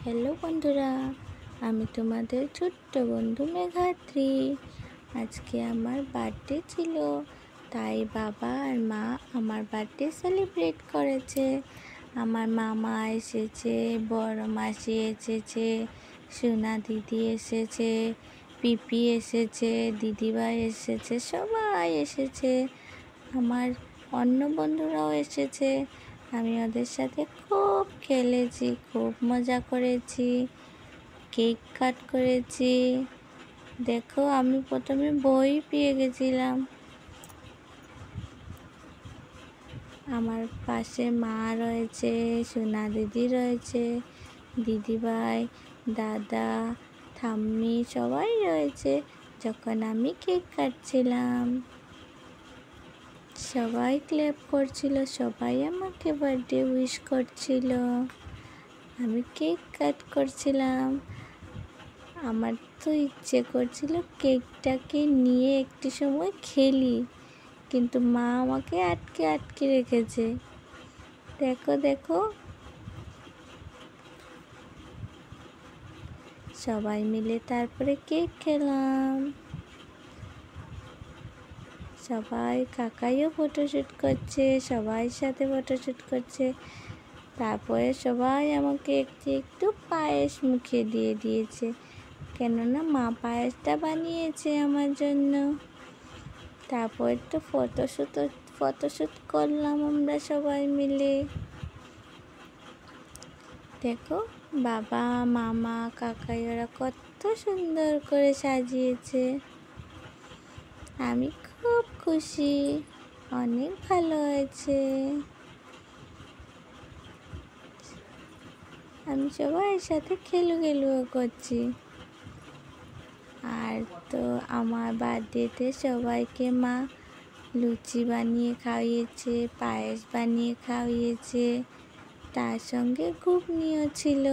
Hello বন্ধুরা, আমি তোমাদের ছোট্ট বন্ধু মেঘাত্রী। আজকে আমার বার্থডে ছিল, তাই বাবা আর মা আমার বার্থডে সেলিব্রেট করেছে। আমার মামা এসেছে, বড় মাসি এসেছে, সোনা দিদি এসেছে, পিপি এসেছে, দিদিভাই এসেছে, সবাই এসেছে। আমার অন্য বন্ধুরাও এসেছে। আমি ওদের সাথে খুব খেলেছি, খুব মজা করেছি, কেক কাট করেছি। দেখো, আমি প্রথমে বই পেয়ে গেছিলাম। আমার পাশে মা রয়েছে, সোনা দিদি রয়েছে, দিদিভাই, দাদা, ঠাম্মি সবাই রয়েছে যখন আমি কেক কাটছিলাম। সবাই ক্ল্যাপ করছিল, সবাই আমাকে বার্থডে উইশ করছিল। আমি কেক কাট করছিলাম। আমার তো ইচ্ছে করছিল কেকটাকে নিয়ে একটু সময় খেলি, কিন্তু মা আমাকে আটকে আটকে রেখেছে। দেখো দেখো, সবাই মিলে তারপরে কেক খেলাম। সবাই, কাকাইও ফটোশ্যুট করছে, সবাই সাথে ফটোশ্যুট করছে। তারপরে সবাই আমাকে একটু একটু পায়েস মুখে দিয়ে দিয়েছে, কেননা মা পায়েসটা বানিয়েছে আমার জন্য। তারপর তো ফটোশ্যুট করলাম আমরা সবাই মিলে। দেখো, বাবা, মামা, কাকাই ওরা কত সুন্দর করে সাজিয়েছে। আমি খুব খুশি, অনেক ভালো হয়েছে। আমি সবার সাথে খেলুও করছি। আর তো আমার বার্থডেতে সবাইকে মা লুচি বানিয়ে খাইয়েছে, পায়েস বানিয়ে খাইয়েছে, তার সঙ্গে ঘুগনিও ছিল।